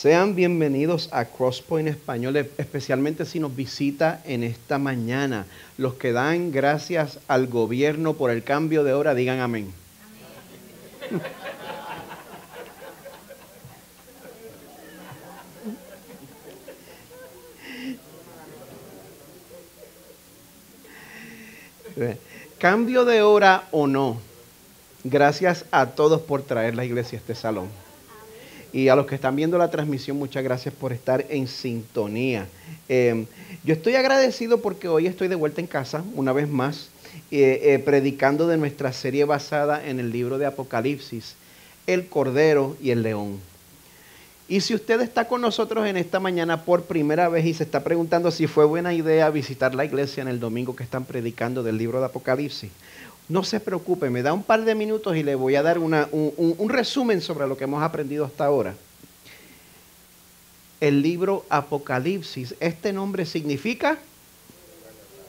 Sean bienvenidos a Crosspoint Español, especialmente si nos visita en esta mañana. Los que dan gracias al gobierno por el cambio de hora, digan amén. Cambio de hora o no, gracias a todos por traer la iglesia a este salón. Y a los que están viendo la transmisión, muchas gracias por estar en sintonía. Yo estoy agradecido porque hoy estoy de vuelta en casa, una vez más, predicando de nuestra serie basada en el libro de Apocalipsis, el Cordero y el León. Y si usted está con nosotros en esta mañana por primera vez y se está preguntando si fue buena idea visitar la iglesia en el domingo que están predicando del libro de Apocalipsis, no se preocupe, me da un par de minutos y le voy a dar un resumen sobre lo que hemos aprendido hasta ahora. El libro Apocalipsis, este nombre significa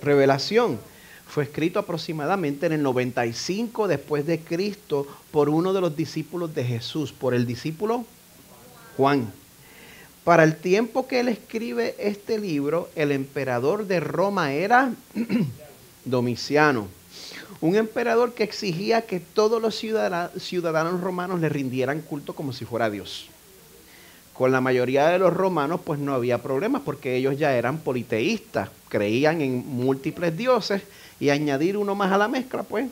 revelación. Fue escrito aproximadamente en el 95 después de Cristo por uno de los discípulos de Jesús, por el discípulo Juan. Para el tiempo que él escribe este libro, el emperador de Roma era Domiciano. Un emperador que exigía que todos los ciudadanos romanos le rindieran culto como si fuera Dios. Con la mayoría de los romanos pues no había problemas porque ellos ya eran politeístas, creían en múltiples dioses y añadir uno más a la mezcla pues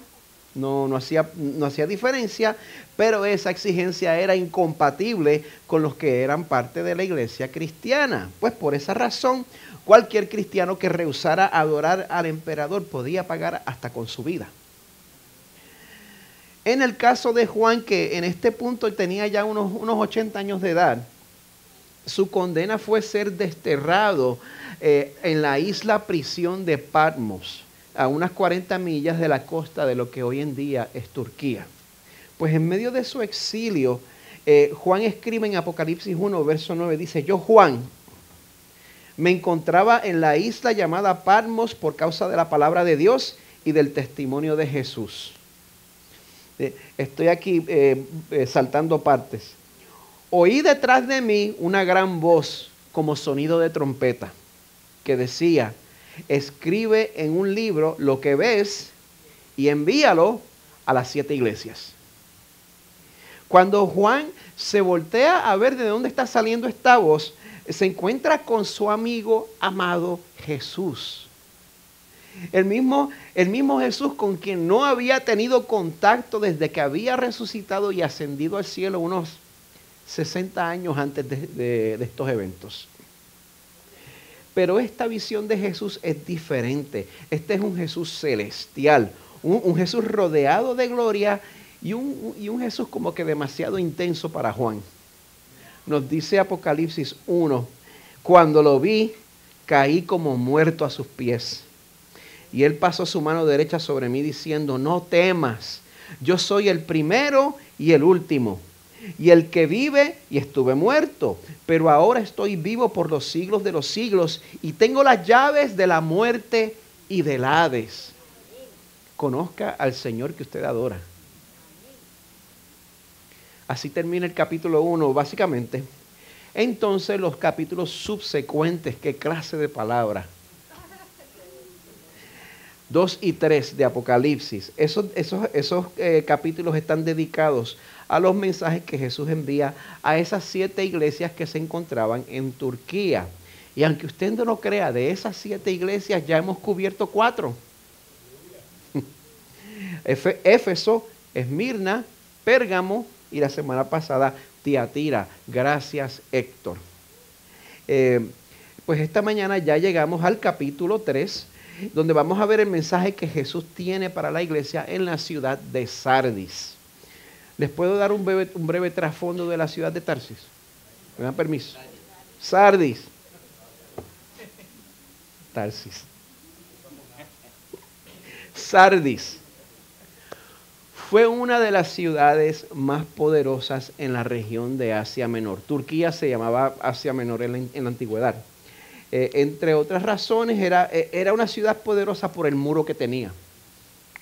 no hacía diferencia, pero esa exigencia era incompatible con los que eran parte de la iglesia cristiana. Pues por esa razón cualquier cristiano que rehusara adorar al emperador podía pagar hasta con su vida. En el caso de Juan, que en este punto tenía ya unos 80 años de edad, su condena fue ser desterrado en la isla prisión de Patmos, a unas 40 millas de la costa de lo que hoy en día es Turquía. Pues en medio de su exilio, Juan escribe en Apocalipsis 1, verso 9, dice: yo, Juan, me encontraba en la isla llamada Patmos por causa de la palabra de Dios y del testimonio de Jesús. Estoy aquí saltando partes. Oí detrás de mí una gran voz como sonido de trompeta que decía: escribe en un libro lo que ves y envíalo a las 7 iglesias. Cuando Juan se voltea a ver de dónde está saliendo esta voz, se encuentra con su amigo amado Jesús. El mismo Jesús con quien no había tenido contacto desde que había resucitado y ascendido al cielo unos 60 años antes de estos eventos. Pero esta visión de Jesús es diferente. Este es un Jesús celestial, un Jesús rodeado de gloria y un Jesús como que demasiado intenso para Juan. Nos dice Apocalipsis 1, cuando lo vi, caí como muerto a sus pies. Y él pasó su mano derecha sobre mí diciendo: no temas, yo soy el primero y el último, y el que vive, y estuve muerto, pero ahora estoy vivo por los siglos de los siglos, y tengo las llaves de la muerte y del Hades. Conozca al Señor que usted adora. Así termina el capítulo 1, básicamente. Entonces los capítulos subsecuentes, ¿qué clase de palabra? 2 y 3 de Apocalipsis. Esos capítulos están dedicados a los mensajes que Jesús envía a esas 7 iglesias que se encontraban en Turquía. Y aunque usted no lo crea, de esas 7 iglesias ya hemos cubierto 4. Éfeso, Esmirna, Pérgamo y la semana pasada Tiatira. Gracias, Héctor. Pues esta mañana ya llegamos al capítulo 3, donde vamos a ver el mensaje que Jesús tiene para la iglesia en la ciudad de Sardis. ¿Les puedo dar un breve trasfondo de la ciudad de Tarsis? ¿Me dan permiso? Sardis. Tarsis. Sardis fue una de las ciudades más poderosas en la región de Asia Menor. Turquía se llamaba Asia Menor en la antigüedad. Entre otras razones, era una ciudad poderosa por el muro que tenía.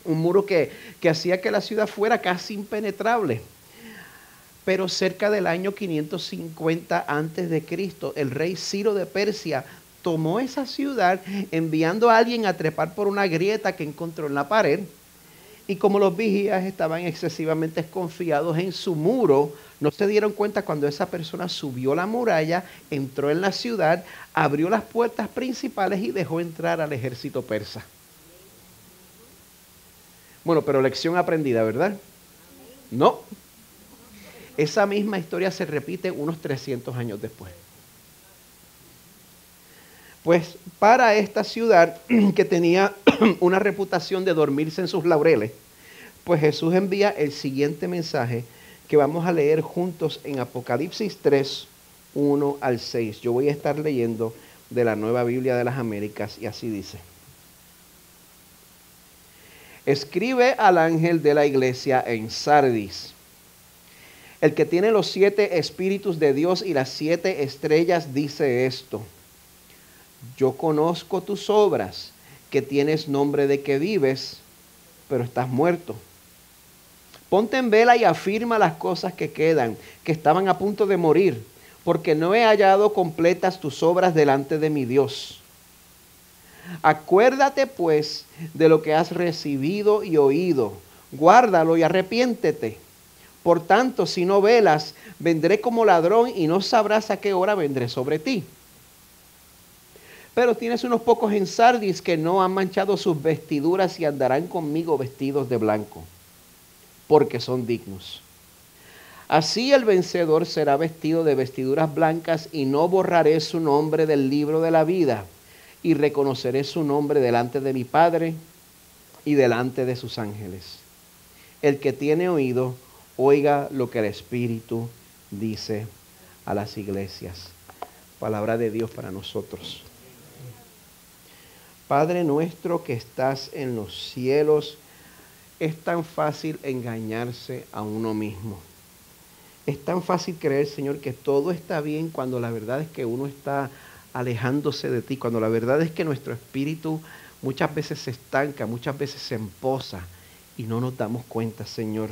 Un muro que hacía que la ciudad fuera casi impenetrable. Pero cerca del año 550 antes de Cristo, el rey Ciro de Persia tomó esa ciudad enviando a alguien a trepar por una grieta que encontró en la pared. Y como los vigías estaban excesivamente confiados en su muro, no se dieron cuenta cuando esa persona subió la muralla, entró en la ciudad, abrió las puertas principales y dejó entrar al ejército persa. Bueno, pero lección aprendida, ¿verdad? No. Esa misma historia se repite unos 300 años después. Pues para esta ciudad que tenía una reputación de dormirse en sus laureles, pues Jesús envía el siguiente mensaje que vamos a leer juntos en Apocalipsis 3, 1 al 6. Yo voy a estar leyendo de la Nueva Biblia de las Américas y así dice. Escribe al ángel de la iglesia en Sardis, el que tiene los 7 espíritus de Dios y las 7 estrellas, dice esto: yo conozco tus obras, que tienes nombre de que vives, pero estás muerto. Ponte en vela y afirma las cosas que quedan, que estaban a punto de morir, porque no he hallado completas tus obras delante de mi Dios. Acuérdate pues de lo que has recibido y oído, guárdalo y arrepiéntete. Por tanto, si no velas, vendré como ladrón y no sabrás a qué hora vendré sobre ti. Pero tienes unos pocos en Sardis que no han manchado sus vestiduras y andarán conmigo vestidos de blanco, porque son dignos. Así el vencedor será vestido de vestiduras blancas y no borraré su nombre del libro de la vida y reconoceré su nombre delante de mi Padre y delante de sus ángeles. El que tiene oído, oiga lo que el Espíritu dice a las iglesias. Palabra de Dios para nosotros. Padre nuestro que estás en los cielos, es tan fácil engañarse a uno mismo. Es tan fácil creer, Señor, que todo está bien cuando la verdad es que uno está alejándose de ti, cuando la verdad es que nuestro espíritu muchas veces se estanca, muchas veces se empoza y no nos damos cuenta, Señor.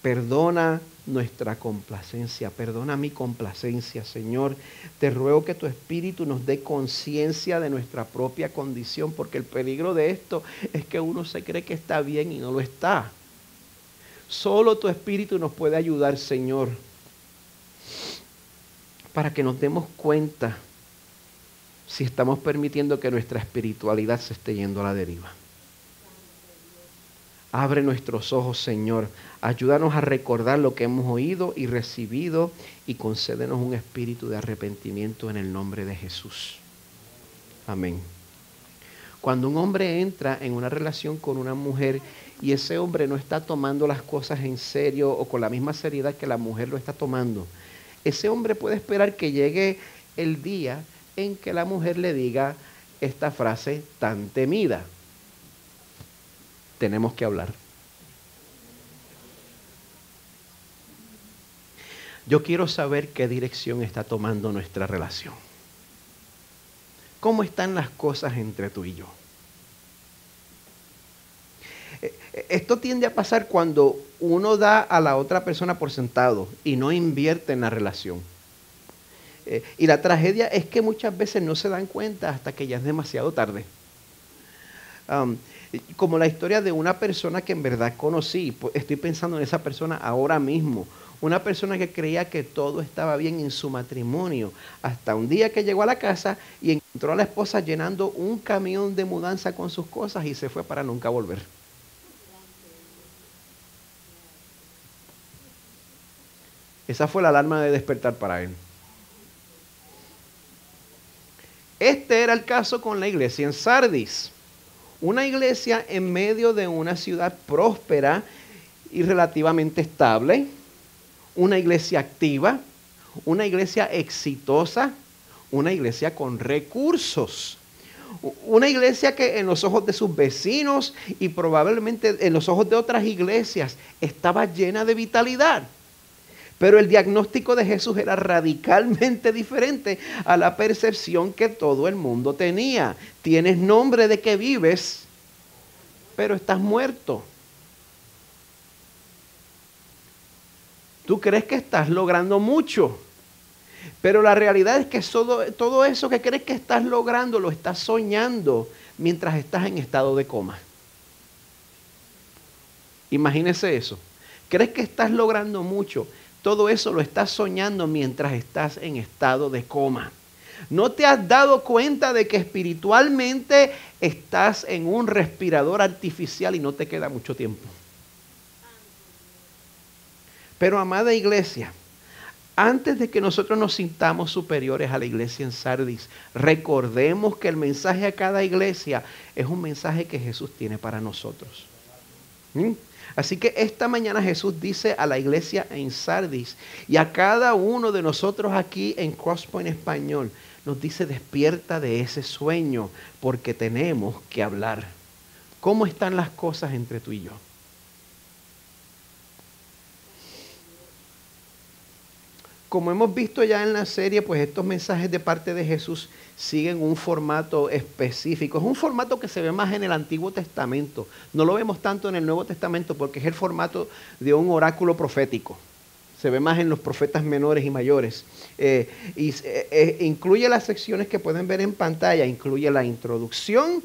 Perdona nuestra complacencia, perdona mi complacencia, Señor. Te ruego que tu Espíritu nos dé conciencia de nuestra propia condición, porque el peligro de esto es que uno se cree que está bien y no lo está. Solo tu Espíritu nos puede ayudar, Señor, para que nos demos cuenta si estamos permitiendo que nuestra espiritualidad se esté yendo a la deriva. Abre nuestros ojos, Señor. Ayúdanos a recordar lo que hemos oído y recibido y concédenos un espíritu de arrepentimiento en el nombre de Jesús. Amén. Cuando un hombre entra en una relación con una mujer y ese hombre no está tomando las cosas en serio o con la misma seriedad que la mujer lo está tomando, ese hombre puede esperar que llegue el día en que la mujer le diga esta frase tan temida: tenemos que hablar. Yo quiero saber qué dirección está tomando nuestra relación. ¿Cómo están las cosas entre tú y yo? Esto tiende a pasar cuando uno da a la otra persona por sentado y no invierte en la relación. Y la tragedia es que muchas veces no se dan cuenta hasta que ya es demasiado tarde. Como la historia de una persona que en verdad conocí, estoy pensando en esa persona ahora mismo, una persona que creía que todo estaba bien en su matrimonio, hasta un día que llegó a la casa y encontró a la esposa llenando un camión de mudanza con sus cosas y se fue para nunca volver. Esa fue la alarma de despertar para él. Este era el caso con la iglesia en Sardis. Una iglesia en medio de una ciudad próspera y relativamente estable. Una iglesia activa. Una iglesia exitosa. Una iglesia con recursos. Una iglesia que en los ojos de sus vecinos y probablemente en los ojos de otras iglesias estaba llena de vitalidad. Pero el diagnóstico de Jesús era radicalmente diferente a la percepción que todo el mundo tenía. Tienes nombre de que vives, pero estás muerto. Tú crees que estás logrando mucho, pero la realidad es que todo eso que crees que estás logrando lo estás soñando mientras estás en estado de coma. Imagínese eso. Crees que estás logrando mucho. Todo eso lo estás soñando mientras estás en estado de coma. ¿No te has dado cuenta de que espiritualmente estás en un respirador artificial y no te queda mucho tiempo? Pero amada iglesia, antes de que nosotros nos sintamos superiores a la iglesia en Sardis, recordemos que el mensaje a cada iglesia es un mensaje que Jesús tiene para nosotros. Así que esta mañana Jesús dice a la iglesia en Sardis y a cada uno de nosotros aquí en Crosspoint Español, nos dice: despierta de ese sueño porque tenemos que hablar. ¿Cómo están las cosas entre tú y yo? Como hemos visto ya en la serie, pues estos mensajes de parte de Jesús siguen un formato específico. Es un formato que se ve más en el Antiguo Testamento. No lo vemos tanto en el Nuevo Testamento porque es el formato de un oráculo profético. Se ve más en los profetas menores y mayores. Incluye las secciones que pueden ver en pantalla. Incluye la introducción.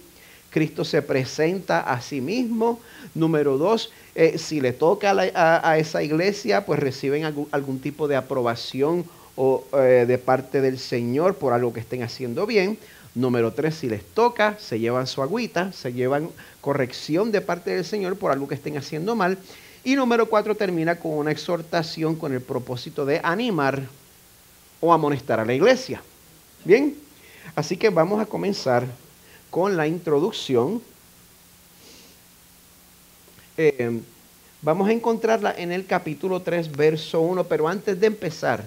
Cristo se presenta a sí mismo. Número 2, si le toca a esa iglesia, pues reciben algún tipo de aprobación de parte del Señor por algo que estén haciendo bien. Número 3, si les toca, se llevan su agüita, se llevan corrección de parte del Señor por algo que estén haciendo mal. Y número 4, termina con una exhortación con el propósito de animar o amonestar a la iglesia. Bien, así que vamos a comenzar con la introducción. Vamos a encontrarla en el capítulo 3, verso 1, pero antes de empezar,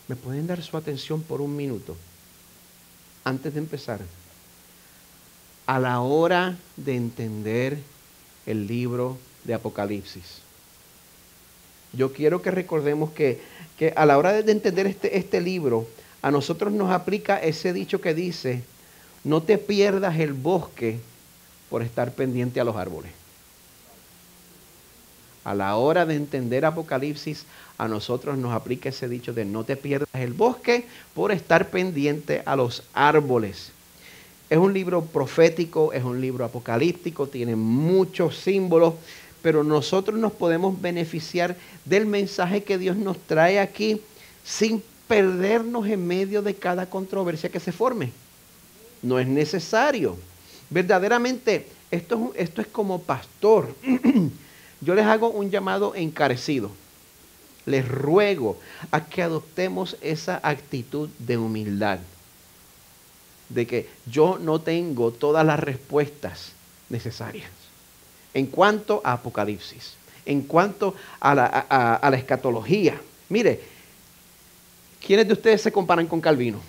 ¿me pueden dar su atención por un minuto? Antes de empezar, a la hora de entender el libro de Apocalipsis, yo quiero que recordemos que a la hora de entender este libro, a nosotros nos aplica ese dicho que dice: no te pierdas el bosque por estar pendiente a los árboles. A la hora de entender Apocalipsis, a nosotros nos aplica ese dicho de no te pierdas el bosque por estar pendiente a los árboles. Es un libro profético, es un libro apocalíptico, tiene muchos símbolos, pero nosotros nos podemos beneficiar del mensaje que Dios nos trae aquí sin perdernos en medio de cada controversia que se forme. No es necesario. Verdaderamente, esto es como pastor. Yo les hago un llamado encarecido. Les ruego a que adoptemos esa actitud de humildad. De que yo no tengo todas las respuestas necesarias. En cuanto a Apocalipsis, en cuanto a la escatología. Mire, ¿quiénes de ustedes se comparan con Calvino?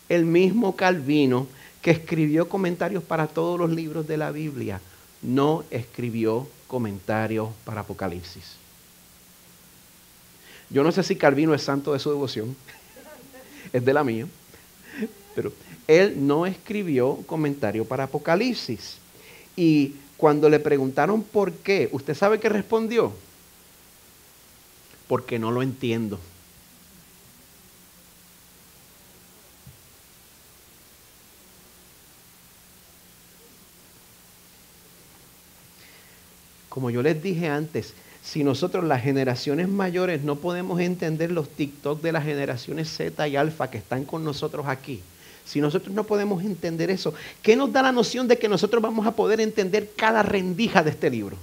El mismo Calvino que escribió comentarios para todos los libros de la Biblia, no escribió comentarios para Apocalipsis. Yo no sé si Calvino es santo de su devoción, es de la mía, pero él no escribió comentario para Apocalipsis. Y cuando le preguntaron por qué, ¿usted sabe qué respondió? Porque no lo entiendo. Como yo les dije antes, si nosotros las generaciones mayores no podemos entender los TikTok de las generaciones Z y Alfa que están con nosotros aquí, si nosotros no podemos entender eso, ¿qué nos da la noción de que nosotros vamos a poder entender cada rendija de este libro?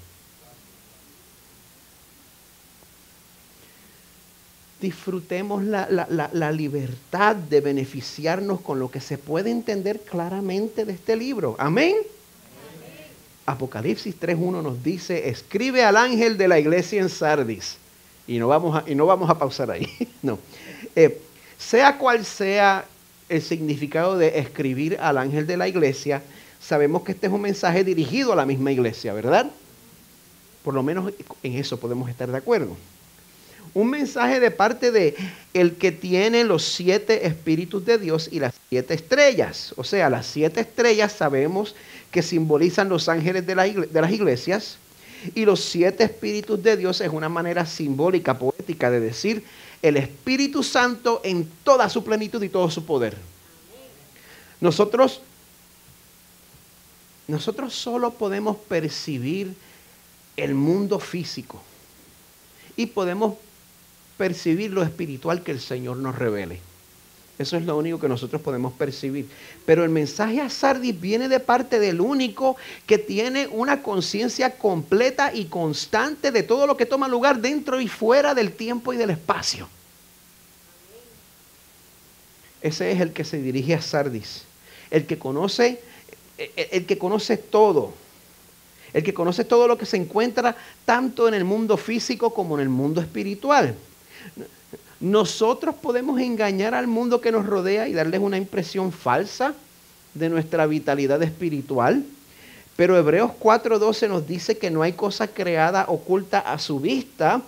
Disfrutemos la libertad de beneficiarnos con lo que se puede entender claramente de este libro. Amén. Apocalipsis 3.1 nos dice: escribe al ángel de la iglesia en Sardis. Y no vamos a pausar ahí. No. Sea cual sea el significado de escribir al ángel de la iglesia, sabemos que este es un mensaje dirigido a la misma iglesia, ¿verdad? Por lo menos en eso podemos estar de acuerdo. Un mensaje de parte de el que tiene los 7 espíritus de Dios y las 7 estrellas. O sea, las 7 estrellas sabemos que simbolizan los ángeles de las iglesias. Y los 7 espíritus de Dios es una manera simbólica, poética de decir el Espíritu Santo en toda su plenitud y todo su poder. Nosotros solo podemos percibir el mundo físico y podemos percibir lo espiritual que el Señor nos revele. Eso es lo único que nosotros podemos percibir. Pero el mensaje a Sardis viene de parte del único que tiene una conciencia completa y constante de todo lo que toma lugar dentro y fuera del tiempo y del espacio. Ese es el que se dirige a Sardis. El que conoce todo. El que conoce todo lo que se encuentra tanto en el mundo físico como en el mundo espiritual. Nosotros podemos engañar al mundo que nos rodea y darles una impresión falsa de nuestra vitalidad espiritual, pero Hebreos 4:12 nos dice que no hay cosa creada oculta a su vista,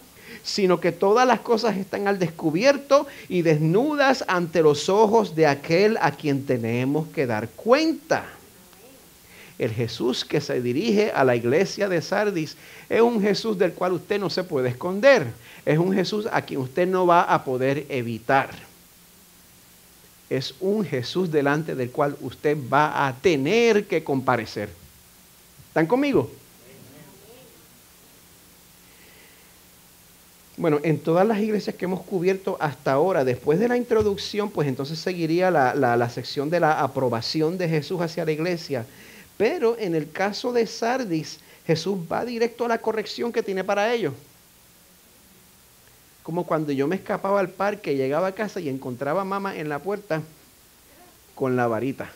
sino que todas las cosas están al descubierto y desnudas ante los ojos de aquel a quien tenemos que dar cuenta. El Jesús que se dirige a la iglesia de Sardis es un Jesús del cual usted no se puede esconder. Es un Jesús a quien usted no va a poder evitar. Es un Jesús delante del cual usted va a tener que comparecer. ¿Están conmigo? Bueno, en todas las iglesias que hemos cubierto hasta ahora, después de la introducción, pues entonces seguiría la sección de la aprobación de Jesús hacia la iglesia. Pero en el caso de Sardis, Jesús va directo a la corrección que tiene para ellos. Como cuando yo me escapaba al parque, llegaba a casa y encontraba a mamá en la puerta con la varita.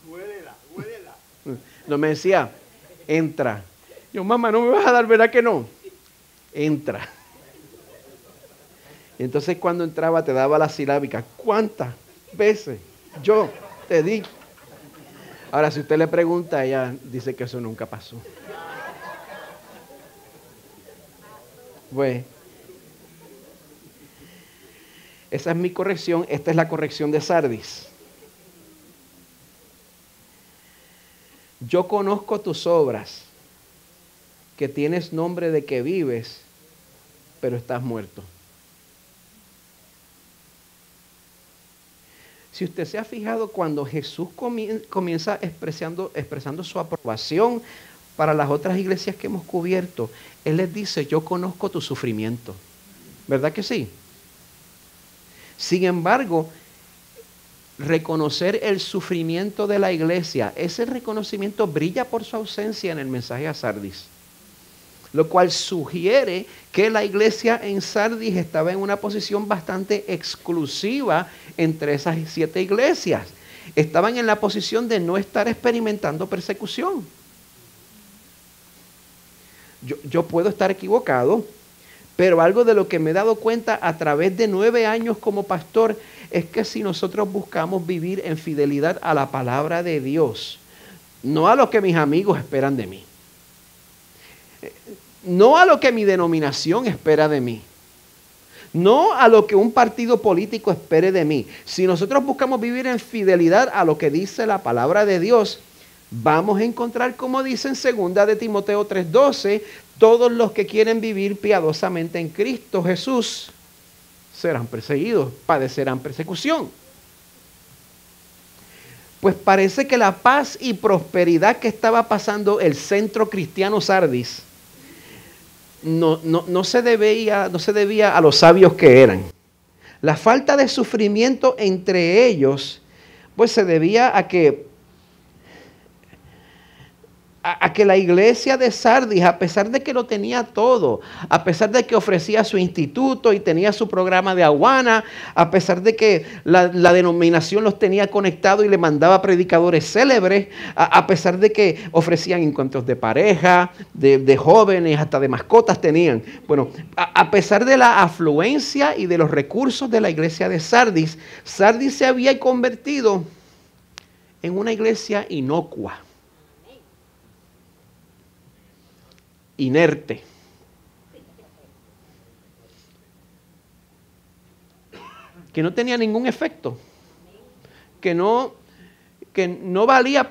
Huélela. No me decía, entra. Yo, mamá, no me vas a dar, ¿verdad que no? Entra. Y entonces cuando entraba te daba la silábica. ¿Cuántas veces yo te di? Ahora, si usted le pregunta, ella dice que eso nunca pasó. Pues, esa es mi corrección. Esta es la corrección de Sardis. Yo conozco tus obras, que tienes nombre de que vives, pero estás muerto. Si usted se ha fijado, cuando Jesús comienza expresando su aprobación para las otras iglesias que hemos cubierto, Él les dice, yo conozco tu sufrimiento. ¿Verdad que sí? Sin embargo, reconocer el sufrimiento de la iglesia, ese reconocimiento brilla por su ausencia en el mensaje a Sardis. Lo cual sugiere que la iglesia en Sardis estaba en una posición bastante exclusiva entre esas 7 iglesias. Estaban en la posición de no estar experimentando persecución. Yo puedo estar equivocado, pero algo de lo que me he dado cuenta a través de 9 años como pastor es que si nosotros buscamos vivir en fidelidad a la palabra de Dios, no a lo que mis amigos esperan de mí, no a lo que mi denominación espera de mí, no a lo que un partido político espere de mí. Si nosotros buscamos vivir en fidelidad a lo que dice la palabra de Dios, vamos a encontrar, como dice en 2 de Timoteo 3:12, todos los que quieren vivir piadosamente en Cristo Jesús serán perseguidos, padecerán persecución. Pues parece que la paz y prosperidad que estaba pasando el centro cristiano Sardis no se debía a los sabios que eran. La falta de sufrimiento entre ellos, pues se debía a que la iglesia de Sardis, a pesar de que lo tenía todo, a pesar de que ofrecía su instituto y tenía su programa de aduana, a pesar de que la denominación los tenía conectados y le mandaba predicadores célebres, a pesar de que ofrecían encuentros de pareja, de jóvenes, hasta de mascotas tenían. Bueno, a pesar de la afluencia y de los recursos de la iglesia de Sardis, Sardis se había convertido en una iglesia inocua, inerte. que no tenía ningún efecto, que no valía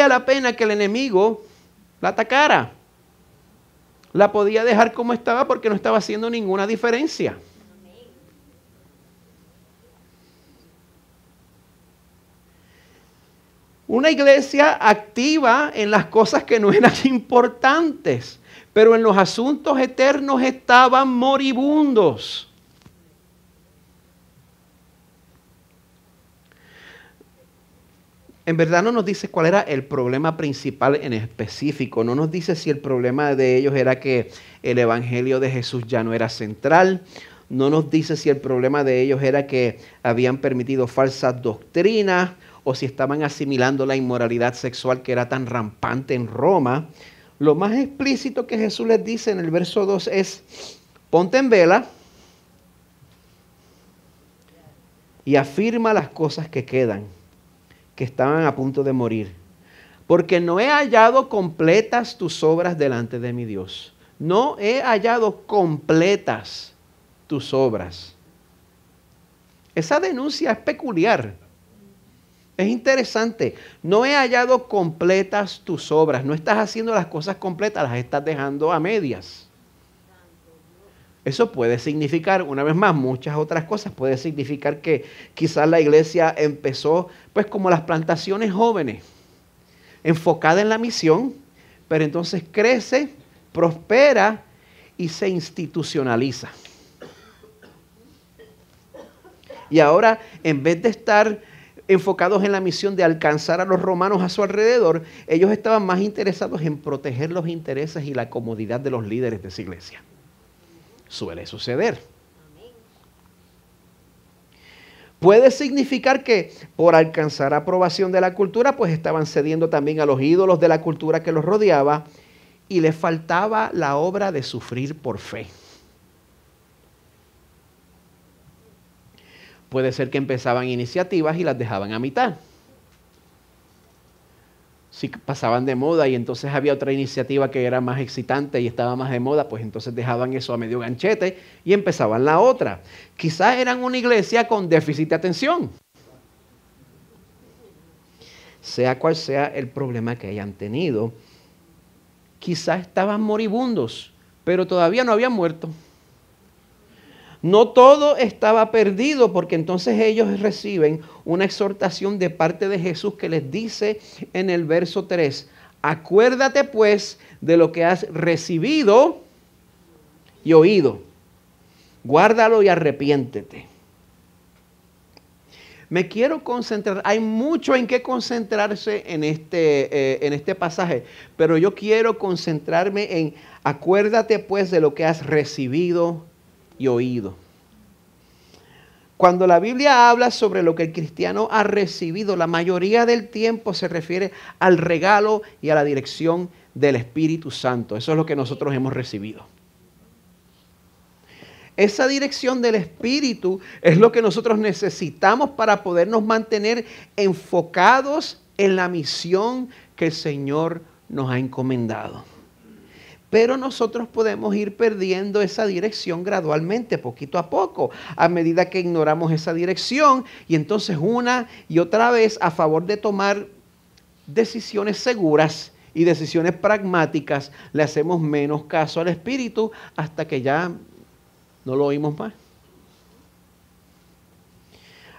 la pena que el enemigo la atacara. La podía dejar como estaba porque no estaba haciendo ninguna diferencia. Una iglesia activa en las cosas que no eran importantes, pero en los asuntos eternos estaban moribundos. En verdad no nos dice cuál era el problema principal en específico. No nos dice si el problema de ellos era que el evangelio de Jesús ya no era central. No nos dice si el problema de ellos era que habían permitido falsas doctrinas o si estaban asimilando la inmoralidad sexual que era tan rampante en Roma. Lo más explícito que Jesús les dice en el verso 2 es: ponte en vela y afirma las cosas que quedan, que estaban a punto de morir, porque no he hallado completas tus obras delante de mi Dios. No he hallado completas tus obras. Esa denuncia es peculiar. Es interesante. No he hallado completas tus obras. No estás haciendo las cosas completas, las estás dejando a medias. Eso puede significar, una vez más, muchas otras cosas. Puede significar que quizás la iglesia empezó, pues como las plantaciones jóvenes, enfocada en la misión, pero entonces crece, prospera y se institucionaliza. Y ahora, en vez de estar enfocados en la misión de alcanzar a los romanos a su alrededor, ellos estaban más interesados en proteger los intereses y la comodidad de los líderes de esa iglesia. Suele suceder. Puede significar que por alcanzar aprobación de la cultura, pues estaban cediendo también a los ídolos de la cultura que los rodeaba y les faltaba la obra de sufrir por fe. Puede ser que empezaban iniciativas y las dejaban a mitad. Si pasaban de moda y entonces había otra iniciativa que era más excitante y estaba más de moda, pues entonces dejaban eso a medio ganchete y empezaban la otra. Quizás eran una iglesia con déficit de atención. Sea cual sea el problema que hayan tenido, quizás estaban moribundos, pero todavía no habían muerto. No todo estaba perdido, porque entonces ellos reciben una exhortación de parte de Jesús que les dice en el verso 3, acuérdate pues de lo que has recibido y oído, guárdalo y arrepiéntete. Me quiero concentrar, hay mucho en qué concentrarse en este pasaje, pero yo quiero concentrarme en acuérdate pues de lo que has recibido y oído. Cuando la Biblia habla sobre lo que el cristiano ha recibido, la mayoría del tiempo se refiere al regalo y a la dirección del Espíritu Santo. Eso es lo que nosotros hemos recibido. Esa dirección del Espíritu es lo que nosotros necesitamos para podernos mantener enfocados en la misión que el Señor nos ha encomendado. Pero nosotros podemos ir perdiendo esa dirección gradualmente, poquito a poco, a medida que ignoramos esa dirección y entonces una y otra vez a favor de tomar decisiones seguras y decisiones pragmáticas, le hacemos menos caso al Espíritu hasta que ya no lo oímos más.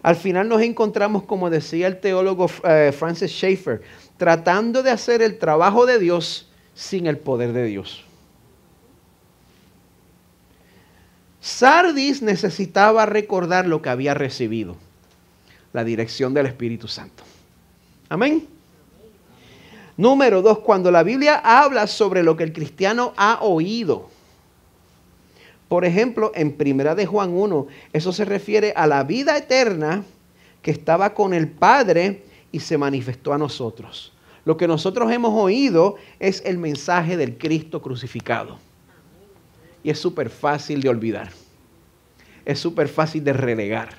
Al final nos encontramos, como decía el teólogo Francis Schaeffer, tratando de hacer el trabajo de Dios sin el poder de Dios. Sardis necesitaba recordar lo que había recibido, la dirección del Espíritu Santo. Amén. Número 2, cuando la Biblia habla sobre lo que el cristiano ha oído. Por ejemplo, en 1 de Juan 1, eso se refiere a la vida eterna que estaba con el Padre y se manifestó a nosotros. Lo que nosotros hemos oído es el mensaje del Cristo crucificado. Y es súper fácil de olvidar. Es súper fácil de relegar.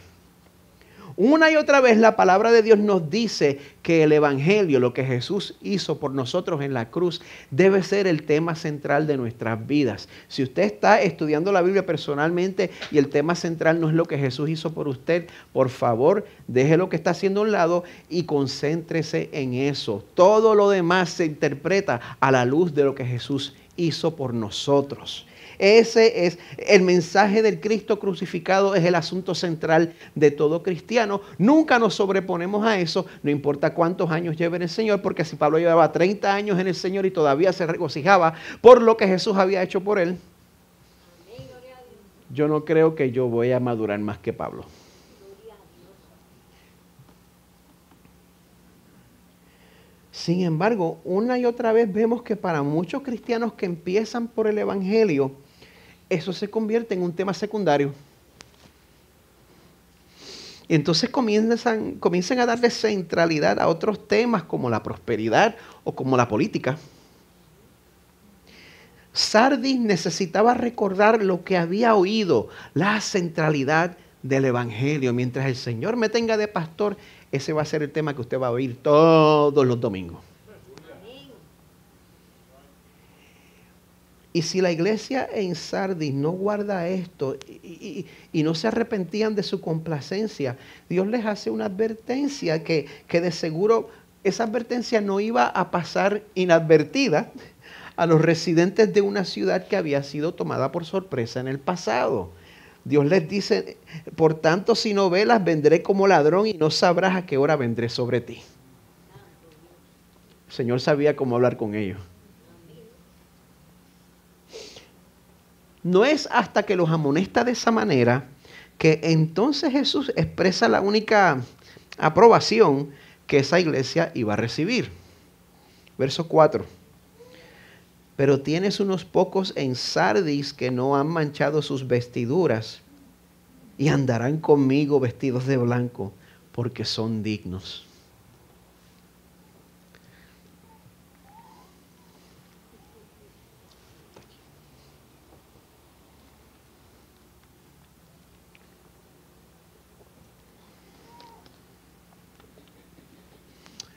Una y otra vez la palabra de Dios nos dice que el Evangelio, lo que Jesús hizo por nosotros en la cruz, debe ser el tema central de nuestras vidas. Si usted está estudiando la Biblia personalmente y el tema central no es lo que Jesús hizo por usted, por favor, deje lo que está haciendo a un lado y concéntrese en eso. Todo lo demás se interpreta a la luz de lo que Jesús hizo por nosotros. Ese es el mensaje del Cristo crucificado, es el asunto central de todo cristiano. Nunca nos sobreponemos a eso, no importa cuántos años lleve en el Señor, porque si Pablo llevaba 30 años en el Señor y todavía se regocijaba por lo que Jesús había hecho por él, yo no creo que yo voy a madurar más que Pablo. Sin embargo, una y otra vez vemos que para muchos cristianos que empiezan por el Evangelio, eso se convierte en un tema secundario. Y entonces comienzan a darle centralidad a otros temas como la prosperidad o como la política. Sardis necesitaba recordar lo que había oído, la centralidad del Evangelio. Mientras el Señor me tenga de pastor, ese va a ser el tema que usted va a oír todos los domingos. Y si la iglesia en Sardis no guarda esto y no se arrepentían de su complacencia, Dios les hace una advertencia que de seguro esa advertencia no iba a pasar inadvertida a los residentes de una ciudad que había sido tomada por sorpresa en el pasado. Dios les dice, por tanto, si no velas, vendré como ladrón y no sabrás a qué hora vendré sobre ti. El Señor sabía cómo hablar con ellos. No es hasta que los amonesta de esa manera que entonces Jesús expresa la única aprobación que esa iglesia iba a recibir. Verso 4. Pero tienes unos pocos en Sardis que no han manchado sus vestiduras y andarán conmigo vestidos de blanco porque son dignos.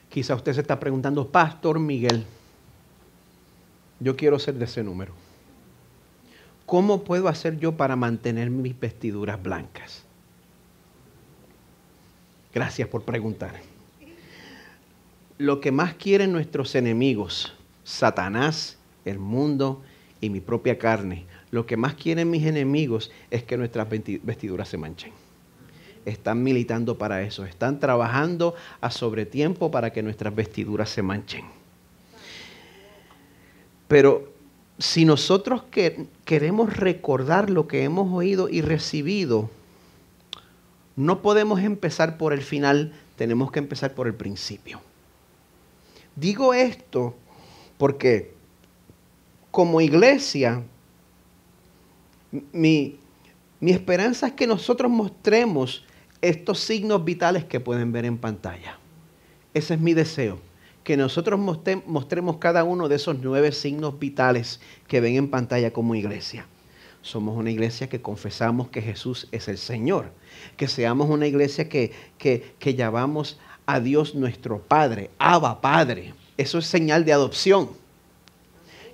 Quizá usted se está preguntando, Pastor Miguel, yo quiero ser de ese número. ¿Cómo puedo hacer yo para mantener mis vestiduras blancas? Gracias por preguntar. Lo que más quieren nuestros enemigos, Satanás, el mundo y mi propia carne, lo que más quieren mis enemigos es que nuestras vestiduras se manchen. Están militando para eso, están trabajando a sobretiempo para que nuestras vestiduras se manchen. Pero si nosotros queremos recordar lo que hemos oído y recibido, no podemos empezar por el final, tenemos que empezar por el principio. Digo esto porque como iglesia, mi esperanza es que nosotros mostremos estos signos vitales que pueden ver en pantalla. Ese es mi deseo, que nosotros mostremos cada uno de esos 9 signos vitales que ven en pantalla como iglesia. Somos una iglesia que confesamos que Jesús es el Señor, que seamos una iglesia que llamamos a Dios nuestro Padre, Abba Padre. Eso es señal de adopción.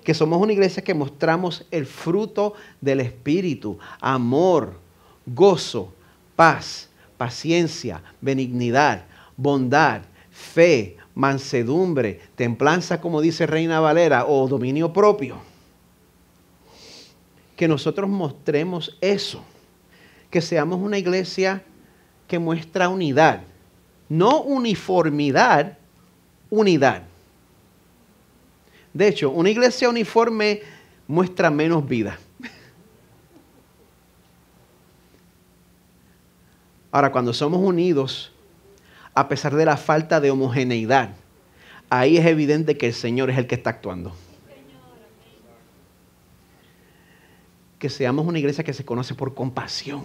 Que somos una iglesia que mostramos el fruto del Espíritu, amor, gozo, paz, paciencia, benignidad, bondad, fe, mansedumbre, templanza, como dice Reina Valera, o dominio propio. Que nosotros mostremos eso, que seamos una iglesia que muestra unidad, no uniformidad, unidad. De hecho, una iglesia uniforme muestra menos vida. Ahora, cuando somos unidos, a pesar de la falta de homogeneidad, ahí es evidente que el Señor es el que está actuando. Que seamos una iglesia que se conoce por compasión.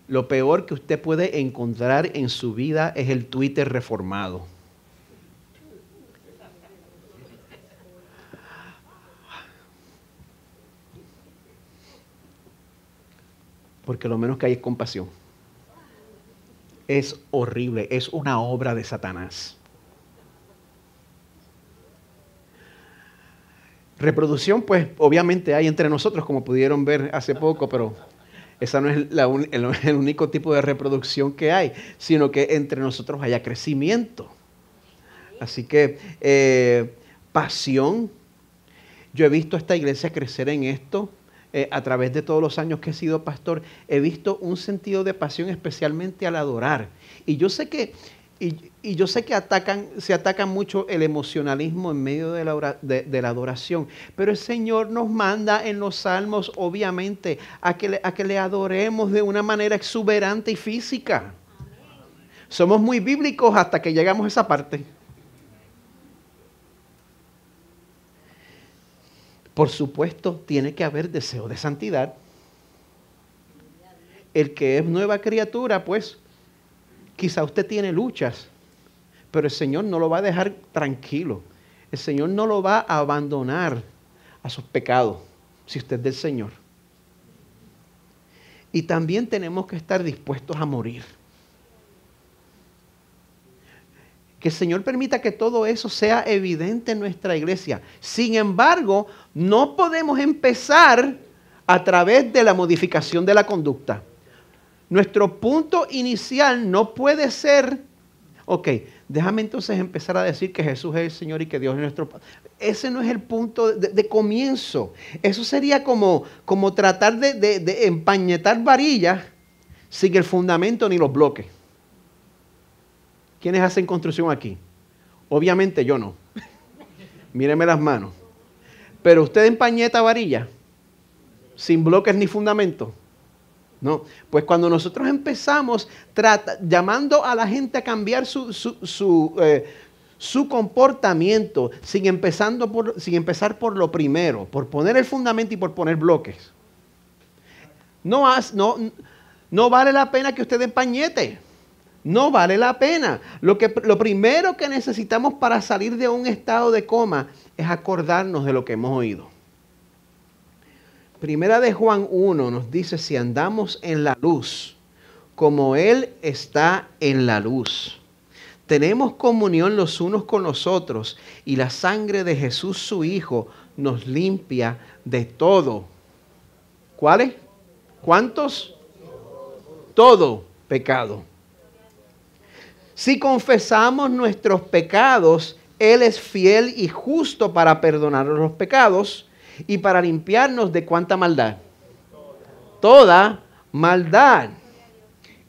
Lo peor que usted puede encontrar en su vida es el Twitter reformado. Porque lo menos que hay es compasión. Es horrible, es una obra de Satanás. Reproducción, pues obviamente hay entre nosotros, como pudieron ver hace poco, pero esa no es el único tipo de reproducción que hay, sino que entre nosotros haya crecimiento. Así que pasión. Yo he visto a esta iglesia crecer en esto. A través de todos los años que he sido pastor, he visto un sentido de pasión especialmente al adorar. Y yo sé que, yo sé que se ataca mucho el emocionalismo en medio de la adoración, pero el Señor nos manda en los salmos, obviamente, a que le adoremos de una manera exuberante y física. Somos muy bíblicos hasta que llegamos a esa parte. Por supuesto, tiene que haber deseo de santidad. El que es nueva criatura, pues, quizá usted tiene luchas, pero el Señor no lo va a dejar tranquilo. El Señor no lo va a abandonar a sus pecados, si usted es del Señor. Y también tenemos que estar dispuestos a morir. Que el Señor permita que todo eso sea evidente en nuestra iglesia. Sin embargo, no podemos empezar a través de la modificación de la conducta. Nuestro punto inicial no puede ser, ok, déjame entonces empezar a decir que Jesús es el Señor y que Dios es nuestro Padre. Ese no es el punto de comienzo. Eso sería como tratar de empañetar varillas sin el fundamento ni los bloques. ¿Quiénes hacen construcción aquí? Obviamente yo no. Míreme las manos. Pero usted empañeta varilla sin bloques ni fundamento. No. Pues cuando nosotros empezamos llamando a la gente a cambiar su comportamiento sin empezar por lo primero, por poner el fundamento y por poner bloques. No vale la pena que usted empañete. No vale la pena. Lo primero que necesitamos para salir de un estado de coma es acordarnos de lo que hemos oído. Primera de Juan 1 nos dice, si andamos en la luz, como Él está en la luz, tenemos comunión los unos con los otros y la sangre de Jesús su Hijo nos limpia de todo. ¿Cuáles? ¿Cuántos? Todo pecado. Si confesamos nuestros pecados, Él es fiel y justo para perdonarnos los pecados y para limpiarnos de ¿cuánta maldad? Toda maldad.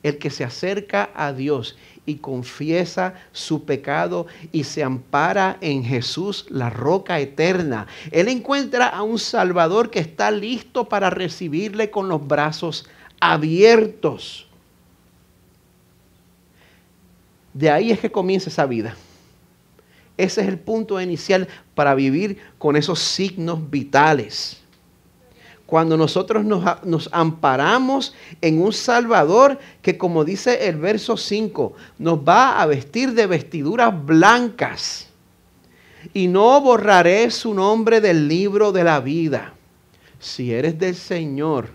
El que se acerca a Dios y confiesa su pecado y se ampara en Jesús, la roca eterna. Él encuentra a un Salvador que está listo para recibirle con los brazos abiertos. De ahí es que comienza esa vida. Ese es el punto inicial para vivir con esos signos vitales. Cuando nosotros nos amparamos en un Salvador que, como dice el verso 5, nos va a vestir de vestiduras blancas. Y no borraré su nombre del libro de la vida. Si eres del Señor,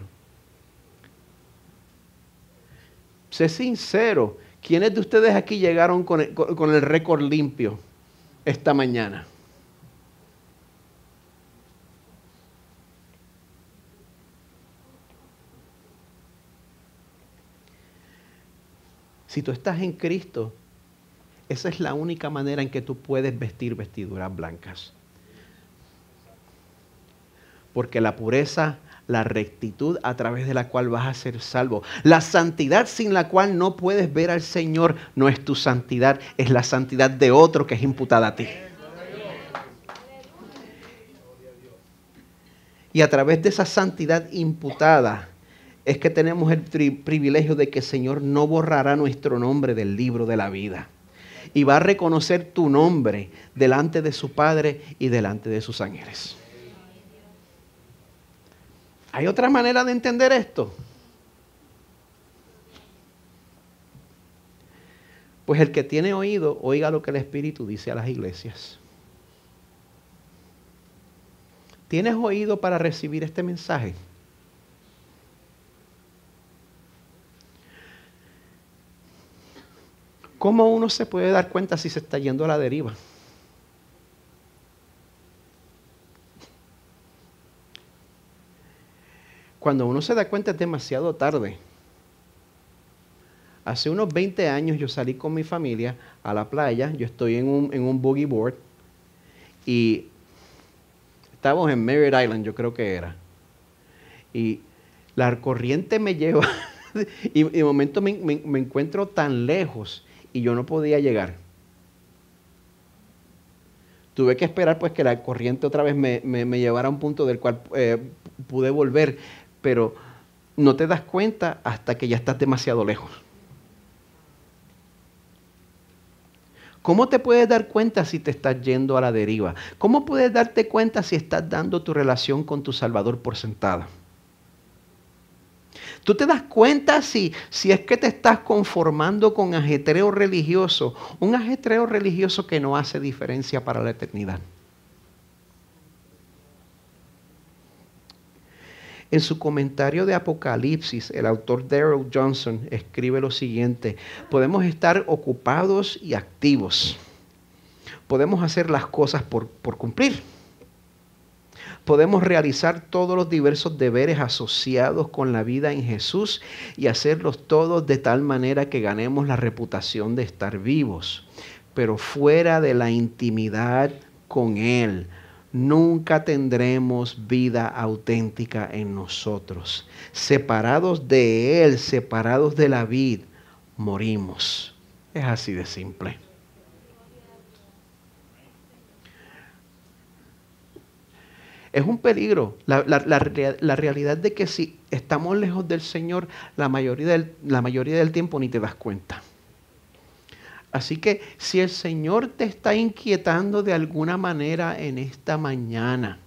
sé sincero. ¿Quiénes de ustedes aquí llegaron con el récord limpio esta mañana? Si tú estás en Cristo, esa es la única manera en que tú puedes vestir vestiduras blancas. Porque la pureza, la rectitud a través de la cual vas a ser salvo, la santidad sin la cual no puedes ver al Señor, no es tu santidad, es la santidad de otro que es imputada a ti. Y a través de esa santidad imputada es que tenemos el privilegio de que el Señor no borrará nuestro nombre del libro de la vida. Y va a reconocer tu nombre delante de su Padre y delante de sus ángeles. ¿Hay otra manera de entender esto? Pues el que tiene oído, oiga lo que el Espíritu dice a las iglesias. ¿Tienes oído para recibir este mensaje? ¿Cómo uno se puede dar cuenta si se está yendo a la deriva? Cuando uno se da cuenta es demasiado tarde. Hace unos 20 años yo salí con mi familia a la playa. Yo estoy en un boogie board y estábamos en Merritt Island, yo creo que era. Y la corriente me lleva y de momento me encuentro tan lejos y yo no podía llegar. Tuve que esperar pues que la corriente otra vez me llevara a un punto del cual pude volver, pero no te das cuenta hasta que ya estás demasiado lejos. ¿Cómo te puedes dar cuenta si te estás yendo a la deriva? ¿Cómo puedes darte cuenta si estás dando tu relación con tu Salvador por sentada? ¿Tú te das cuenta si es que te estás conformando con ajetreo religioso? Un ajetreo religioso que no hace diferencia para la eternidad. En su comentario de Apocalipsis, el autor Darrell Johnson escribe lo siguiente: podemos estar ocupados y activos. Podemos hacer las cosas por cumplir. Podemos realizar todos los diversos deberes asociados con la vida en Jesús y hacerlos todos de tal manera que ganemos la reputación de estar vivos. Pero fuera de la intimidad con Él, nunca tendremos vida auténtica en nosotros. Separados de Él, separados de la vid, morimos. Es así de simple. Es un peligro. La realidad de que si estamos lejos del Señor, la mayoría del tiempo ni te das cuenta. Así que si el Señor te está inquietando de alguna manera en esta mañana,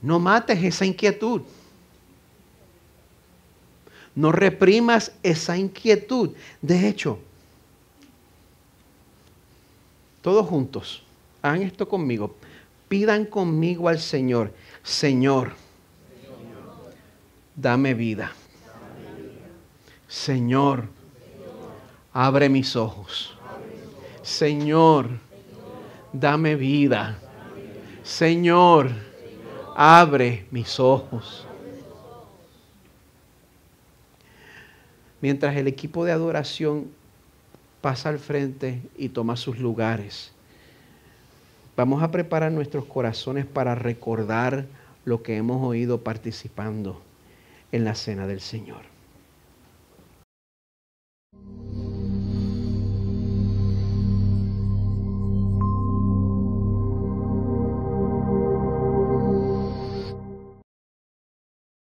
no mates esa inquietud. No reprimas esa inquietud. De hecho, todos juntos, hagan esto conmigo. Pidan conmigo al Señor: Señor, dame vida. Señor, abre mis ojos. Señor, dame vida. Señor, abre mis ojos. Mientras el equipo de adoración pasa al frente y toma sus lugares, vamos a preparar nuestros corazones para recordar lo que hemos oído participando en la cena del Señor.